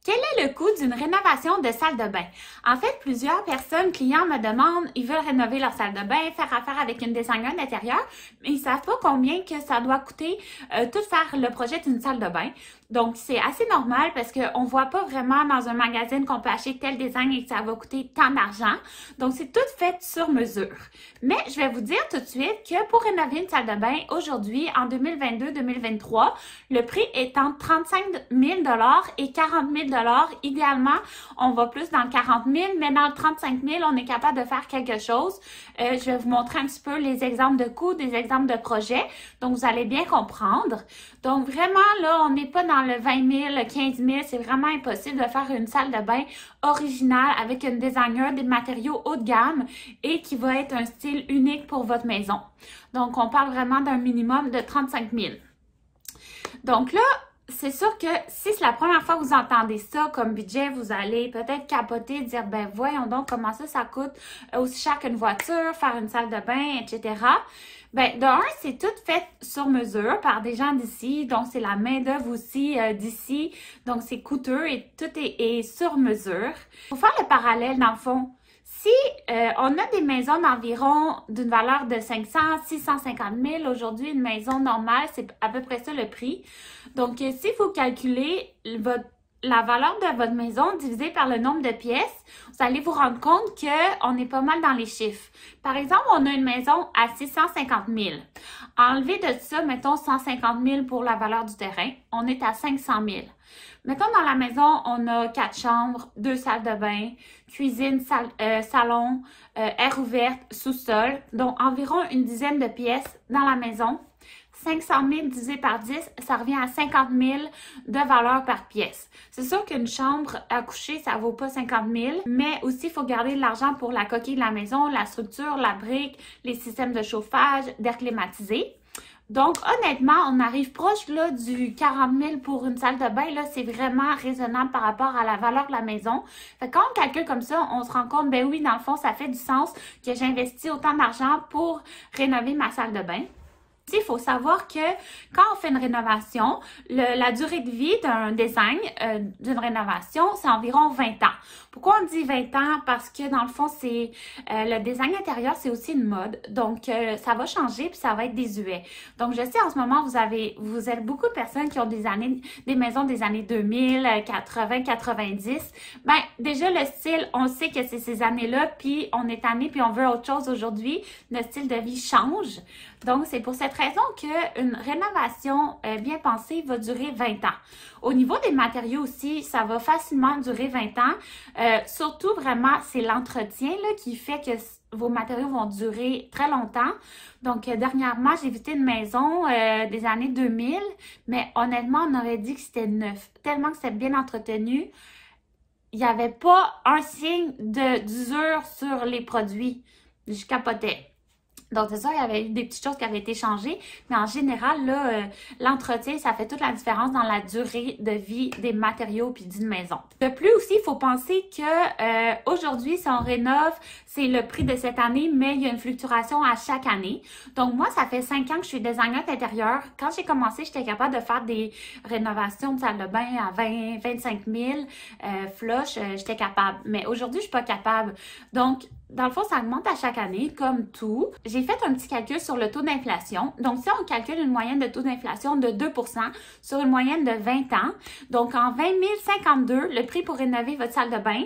Quel est le coût d'une rénovation de salle de bain? En fait, plusieurs personnes, clients me demandent, ils veulent rénover leur salle de bain, faire affaire avec une designer d'intérieur, mais ils savent pas combien que ça doit coûter tout faire le projet d'une salle de bain. Donc, c'est assez normal parce qu'on voit pas vraiment dans un magazine qu'on peut acheter tel design et que ça va coûter tant d'argent. Donc, c'est tout fait sur mesure. Mais je vais vous dire tout de suite que pour rénover une salle de bain, aujourd'hui, en 2022-2023, le prix est entre 35 000 et 40 000 Idéalement, on va plus dans le 40 000, mais dans le 35 000, on est capable de faire quelque chose. Je vais vous montrer un petit peu les exemples de coûts, des exemples de projets. Donc, vous allez bien comprendre. Donc, vraiment, là, on n'est pas dans le 20 000, le 15 000. C'est vraiment impossible de faire une salle de bain originale avec une designer, des matériaux haut de gamme et qui va être un style unique pour votre maison. Donc, on parle vraiment d'un minimum de 35 000. Donc là, c'est sûr que si c'est la première fois que vous entendez ça comme budget, vous allez peut-être capoter, dire, ben voyons donc comment ça coûte aussi cher qu'une voiture, faire une salle de bain, etc. Ben, de un, c'est tout fait sur mesure par des gens d'ici, donc c'est la main-d'œuvre aussi d'ici, donc c'est coûteux et tout est sur mesure. Pour faire le parallèle, dans le fond, si on a des maisons d'environ d'une valeur de 500, 650 000, aujourd'hui, une maison normale, c'est à peu près ça le prix. Donc, si vous calculez la valeur de votre maison divisée par le nombre de pièces, vous allez vous rendre compte qu'on est pas mal dans les chiffres. Par exemple, on a une maison à 650 000. Enlevé de ça, mettons 150 000 pour la valeur du terrain, on est à 500 000. Mettons dans la maison, on a 4 chambres, 2 salles de bain, cuisine, salon, air ouverte, sous-sol. Donc, environ une dizaine de pièces dans la maison. 500 000 divisé par 10, ça revient à 50 000 de valeur par pièce. C'est sûr qu'une chambre à coucher, ça vaut pas 50 000, mais aussi, il faut garder de l'argent pour la coquille de la maison, la structure, la brique, les systèmes de chauffage, d'air climatisé. Donc, honnêtement, on arrive proche là, du 40 000 pour une salle de bain. Là, c'est vraiment raisonnable par rapport à la valeur de la maison. Fait que quand on calcule comme ça, on se rend compte, ben oui, dans le fond, ça fait du sens que j'investis autant d'argent pour rénover ma salle de bain. Il faut savoir que quand on fait une rénovation, la durée de vie d'un design, d'une rénovation, c'est environ 20 ans. Pourquoi on dit 20 ans? Parce que dans le fond, c'est le design intérieur, c'est aussi une mode. Donc, ça va changer puis ça va être désuet. Donc, je sais en ce moment, vous êtes beaucoup de personnes qui ont des maisons des années 2000, 80, 90. Ben, déjà, le style, on sait que c'est ces années-là, puis on est tanné, puis on veut autre chose aujourd'hui. Notre style de vie change. Donc, c'est pour cette raison qu'une rénovation bien pensée va durer 20 ans. Au niveau des matériaux aussi, ça va facilement durer 20 ans. Surtout, vraiment, c'est l'entretien là qui fait que vos matériaux vont durer très longtemps. Donc, dernièrement, j'ai visité une maison des années 2000, mais honnêtement, on aurait dit que c'était neuf. Tellement que c'était bien entretenu, il n'y avait pas un signe d'usure sur les produits. Je capotais. Donc, c'est sûr, il y avait eu des petites choses qui avaient été changées, mais en général, là, l'entretien, ça fait toute la différence dans la durée de vie des matériaux puis d'une maison. De plus aussi, il faut penser que aujourd'hui, si on rénove, c'est le prix de cette année, mais il y a une fluctuation à chaque année. Donc, moi, ça fait 5 ans que je suis designer d'intérieur. Quand j'ai commencé, j'étais capable de faire des rénovations de salle de bain à 20, 25 000 flush, j'étais capable. Mais aujourd'hui, je suis pas capable. Donc, dans le fond, ça augmente à chaque année, comme tout. J'ai fait un petit calcul sur le taux d'inflation. Donc, si on calcule une moyenne de taux d'inflation de 2 sur une moyenne de 20 ans, donc en 20 052, le prix pour rénover votre salle de bain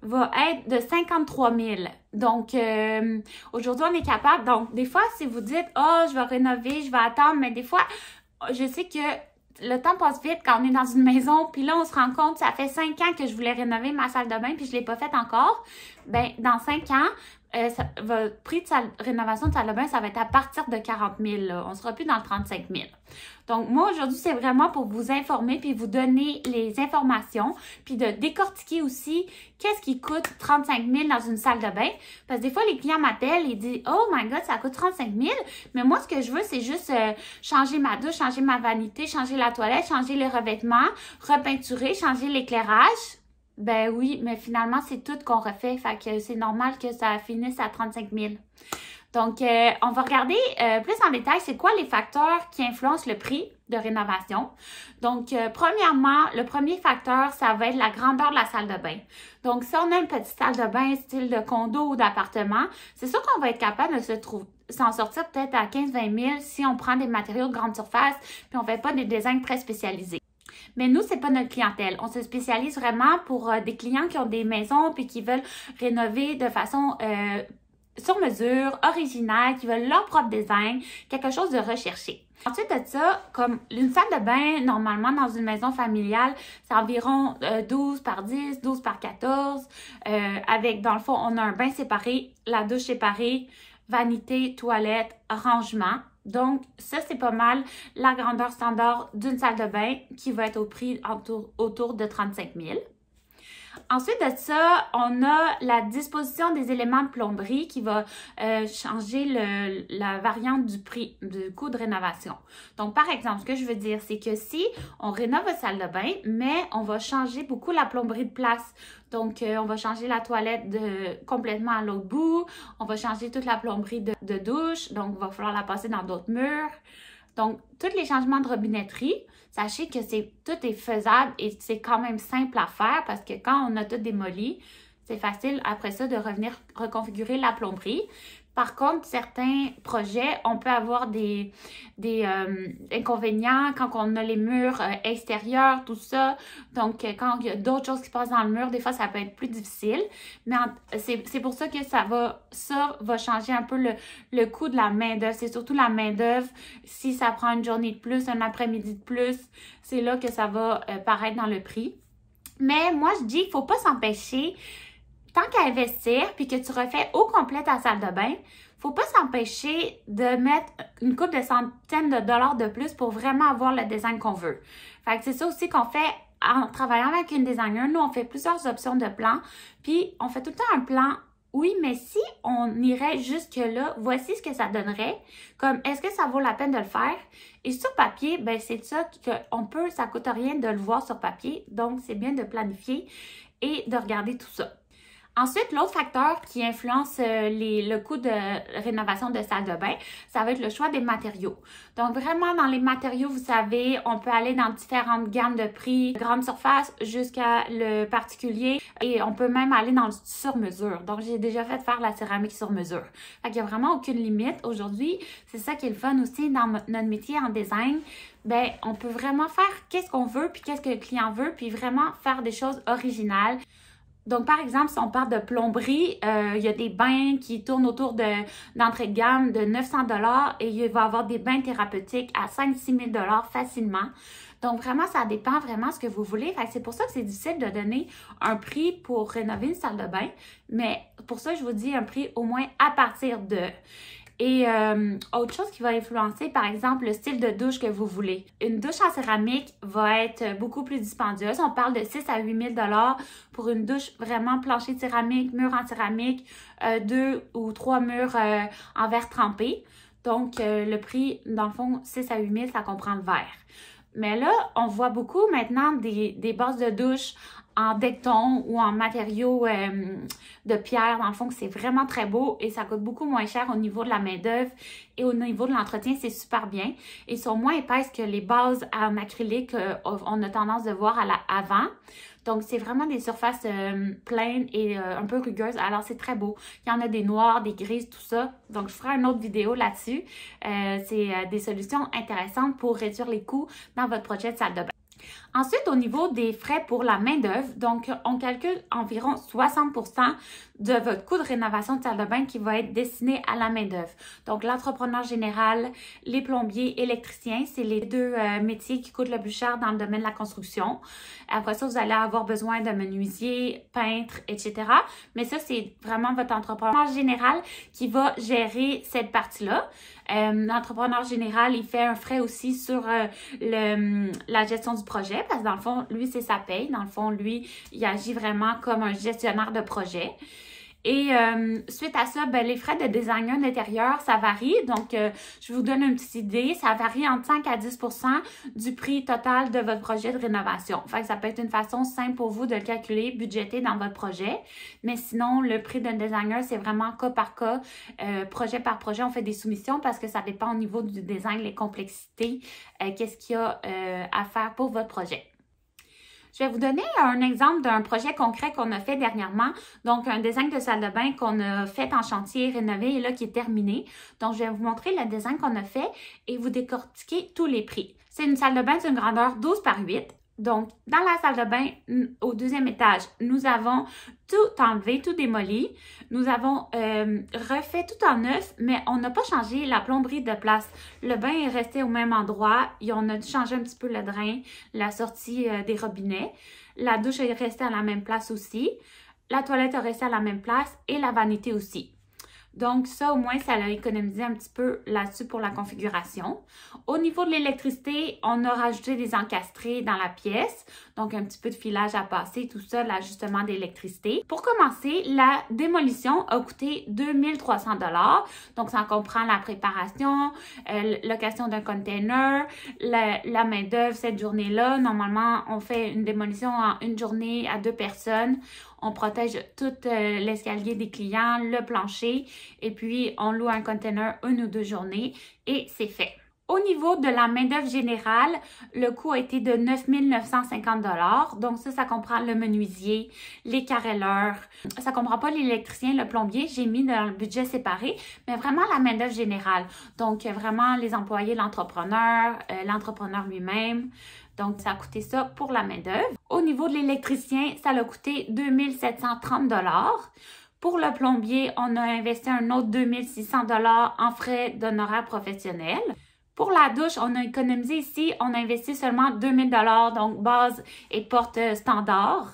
va être de 53 000. Donc, aujourd'hui, on est capable. Donc, des fois, si vous dites, « Ah, je vais rénover, je vais attendre », mais des fois, je sais que le temps passe vite quand on est dans une maison, puis là, on se rend compte, ça fait 5 ans que je voulais rénover ma salle de bain, puis je ne l'ai pas faite encore. Ben, dans 5 ans, votre prix de rénovation de salle de bain, ça va être à partir de 40 000. Là. On ne sera plus dans le 35 000. Donc, moi, aujourd'hui, c'est vraiment pour vous informer puis vous donner les informations puis de décortiquer aussi qu'est-ce qui coûte 35 000 dans une salle de bain. Parce que des fois, les clients m'appellent et disent « Oh my God, ça coûte 35 000 ». Mais moi, ce que je veux, c'est juste changer ma douche, changer ma vanité, changer la toilette, changer les revêtements, repeinturer, changer l'éclairage. Ben oui, mais finalement, c'est tout qu'on refait. Fait que c'est normal que ça finisse à 35 000. Donc, on va regarder plus en détail c'est quoi les facteurs qui influencent le prix de rénovation. Donc, premièrement, le premier facteur, ça va être la grandeur de la salle de bain. Donc, si on a une petite salle de bain style de condo ou d'appartement, c'est sûr qu'on va être capable de s'en sortir peut-être à 15-20 000 si on prend des matériaux de grande surface puis on ne fait pas des designs très spécialisés. Mais nous, c'est pas notre clientèle. On se spécialise vraiment pour des clients qui ont des maisons puis qui veulent rénover de façon sur mesure, originale, qui veulent leur propre design, quelque chose de recherché. Ensuite de ça, comme une salle de bain, normalement dans une maison familiale, c'est environ 12 par 10, 12 par 14, avec, dans le fond, on a un bain séparé, la douche séparée, vanité, toilette, rangement. Donc, ça, c'est pas mal la grandeur standard d'une salle de bain qui va être au prix autour de 35 000. Ensuite de ça, on a la disposition des éléments de plomberie qui va changer la variante du prix, du coût de rénovation. Donc, par exemple, ce que je veux dire, c'est que si on rénove la salle de bain, mais on va changer beaucoup la plomberie de place. Donc, on va changer la toilette complètement à l'autre bout. On va changer toute la plomberie de douche. Donc, il va falloir la passer dans d'autres murs. Donc, tous les changements de robinetterie, sachez que tout est faisable et c'est quand même simple à faire parce que quand on a tout démoli, c'est facile après ça de revenir reconfigurer la plomberie. Par contre, certains projets, on peut avoir des inconvénients quand on a les murs extérieurs, tout ça. Donc, quand il y a d'autres choses qui passent dans le mur, des fois, ça peut être plus difficile. Mais c'est pour ça que ça va changer un peu le coût de la main-d'œuvre. C'est surtout la main-d'œuvre. Si ça prend une journée de plus, un après-midi de plus, c'est là que ça va paraître dans le prix. Mais moi, je dis qu'il ne faut pas s'empêcher. Tant qu'à investir, puis que tu refais au complet ta salle de bain, faut pas s'empêcher de mettre une couple de centaines de dollars de plus pour vraiment avoir le design qu'on veut. Fait que c'est ça aussi qu'on fait en travaillant avec une designer. Nous, on fait plusieurs options de plans, puis on fait tout le temps un plan. Oui, mais si on irait jusque-là, voici ce que ça donnerait. Comme, est-ce que ça vaut la peine de le faire? Et sur papier, ben c'est ça ça coûte rien de le voir sur papier. Donc, c'est bien de planifier et de regarder tout ça. Ensuite, l'autre facteur qui influence le coût de rénovation de salle de bain, ça va être le choix des matériaux. Donc, vraiment, dans les matériaux, vous savez, on peut aller dans différentes gammes de prix, grande surface jusqu'à le particulier et on peut même aller dans le sur-mesure. Donc, j'ai déjà fait faire la céramique sur mesure. Fait qu'il n'y a vraiment aucune limite. Aujourd'hui, c'est ça qui est le fun aussi dans notre métier en design. Ben, on peut vraiment faire qu'est-ce qu'on veut puis qu'est-ce que le client veut puis vraiment faire des choses originales. Donc, par exemple, si on parle de plomberie, il y a des bains qui tournent autour d'entrée de gamme de 900 $ et il va y avoir des bains thérapeutiques à 5-6 000 $ facilement. Donc, vraiment, ça dépend vraiment ce que vous voulez. C'est pour ça que c'est difficile de donner un prix pour rénover une salle de bain. Mais pour ça, je vous dis un prix au moins à partir de... Et autre chose qui va influencer, par exemple, le style de douche que vous voulez. Une douche en céramique va être beaucoup plus dispendieuse. On parle de 6 à 8 000 $ pour une douche vraiment plancher de céramique, mur en céramique, 2 ou 3 murs en verre trempé. Donc, le prix, dans le fond, 6 à 8 000, ça comprend le verre. Mais là, on voit beaucoup maintenant des bases de douche en decton ou en matériaux de pierre. Dans le fond, c'est vraiment très beau et ça coûte beaucoup moins cher au niveau de la main-d'œuvre et au niveau de l'entretien, c'est super bien. Ils sont moins épaisses que les bases en acrylique on a tendance de voir avant. Donc, c'est vraiment des surfaces pleines et un peu rugueuses. Alors, c'est très beau. Il y en a des noires, des grises, tout ça. Donc, je ferai une autre vidéo là-dessus. C'est des solutions intéressantes pour réduire les coûts dans votre projet de salle de bain. Ensuite, au niveau des frais pour la main-d'œuvre, donc on calcule environ 60% de votre coût de rénovation de salle de bain qui va être destiné à la main-d'œuvre. Donc, l'entrepreneur général, les plombiers, électriciens, c'est les deux métiers qui coûtent le plus cher dans le domaine de la construction. Après ça, vous allez avoir besoin de menuisier, peintre, etc. Mais ça, c'est vraiment votre entrepreneur général qui va gérer cette partie-là. L'entrepreneur général, il fait un frais aussi sur la gestion du projet parce que dans le fond, lui, c'est sa paye. Dans le fond, lui, il agit vraiment comme un gestionnaire de projet. Et suite à ça, ben, les frais de designer d'intérieur, ça varie. Donc, je vous donne une petite idée. Ça varie entre 5 à 10 du prix total de votre projet de rénovation. Fait que ça peut être une façon simple pour vous de le calculer, budgéter dans votre projet. Mais sinon, le prix d'un designer, c'est vraiment cas par cas, projet par projet. On fait des soumissions parce que ça dépend au niveau du design, les complexités, qu'est-ce qu'il y a à faire pour votre projet. Je vais vous donner un exemple d'un projet concret qu'on a fait dernièrement. Donc, un design de salle de bain qu'on a fait en chantier rénové et là qui est terminé. Donc, je vais vous montrer le design qu'on a fait et vous décortiquer tous les prix. C'est une salle de bain d'une grandeur 12 par 8. Donc, dans la salle de bain, au deuxième étage, nous avons tout enlevé, tout démoli. Nous avons refait tout en neuf, mais on n'a pas changé la plomberie de place. Le bain est resté au même endroit. Et on a changé un petit peu le drain, la sortie des robinets. La douche est restée à la même place aussi. La toilette est restée à la même place et la vanité aussi. Donc, ça, au moins, ça a économisé un petit peu là-dessus pour la configuration. Au niveau de l'électricité, on a rajouté des encastrés dans la pièce. Donc, un petit peu de filage à passer, tout ça, l'ajustement d'électricité. Pour commencer, la démolition a coûté 2300 $. Donc, ça comprend la préparation, location d'un container, la main-d'œuvre cette journée-là. Normalement, on fait une démolition en une journée à 2 personnes. On protège tout l'escalier des clients, le plancher, et puis on loue un container 1 ou 2 journées et c'est fait. Au niveau de la main-d'œuvre générale, le coût a été de 9 950 $. Donc ça comprend le menuisier, les carreleurs. Ça comprend pas l'électricien, le plombier. J'ai mis dans le budget séparé, mais vraiment la main-d'œuvre générale. Donc vraiment les employés, l'entrepreneur lui-même. Donc, ça a coûté ça pour la main-d'œuvre. Au niveau de l'électricien, ça a coûté 2 730 $. Pour le plombier, on a investi un autre 2 600 $ en frais d'honoraires professionnels. Pour la douche, on a économisé ici, on a investi seulement 2 000 $, donc base et porte standard.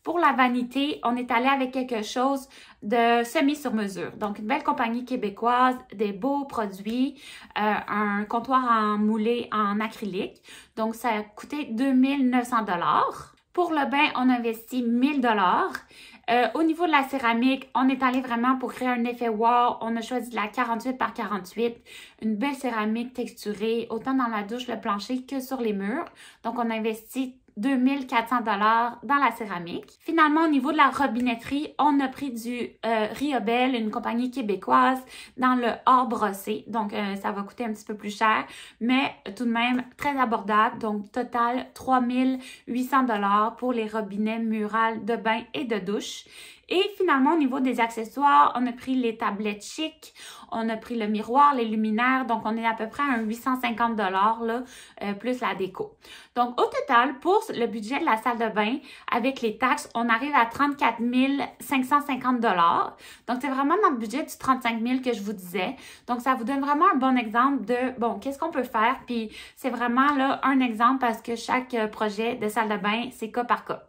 Pour la vanité, on est allé avec quelque chose de semi-sur-mesure. Donc, une belle compagnie québécoise, des beaux produits, un comptoir en moulé en acrylique. Donc, ça a coûté 2 900 $. Pour le bain, on a investi 1 000 $. Au niveau de la céramique, on est allé vraiment pour créer un effet wow. On a choisi de la 48 par 48, une belle céramique texturée, autant dans la douche, le plancher que sur les murs. Donc, on a investi 2 400 $ dans la céramique. Finalement, au niveau de la robinetterie, on a pris du Riobel, une compagnie québécoise, dans le hors brossé. Donc, ça va coûter un petit peu plus cher, mais tout de même très abordable. Donc, total 3 800 $ pour les robinets murales de bain et de douche. Et finalement, au niveau des accessoires, on a pris les tablettes chic, on a pris le miroir, les luminaires, donc on est à peu près à un 850 $ là, plus la déco. Donc, au total, pour le budget de la salle de bain, avec les taxes, on arrive à 34 550 $. Donc, c'est vraiment dans le budget du 35 000 que je vous disais. Donc, ça vous donne vraiment un bon exemple de, bon, qu'est-ce qu'on peut faire? Puis, c'est vraiment là un exemple parce que chaque projet de salle de bain, c'est cas par cas.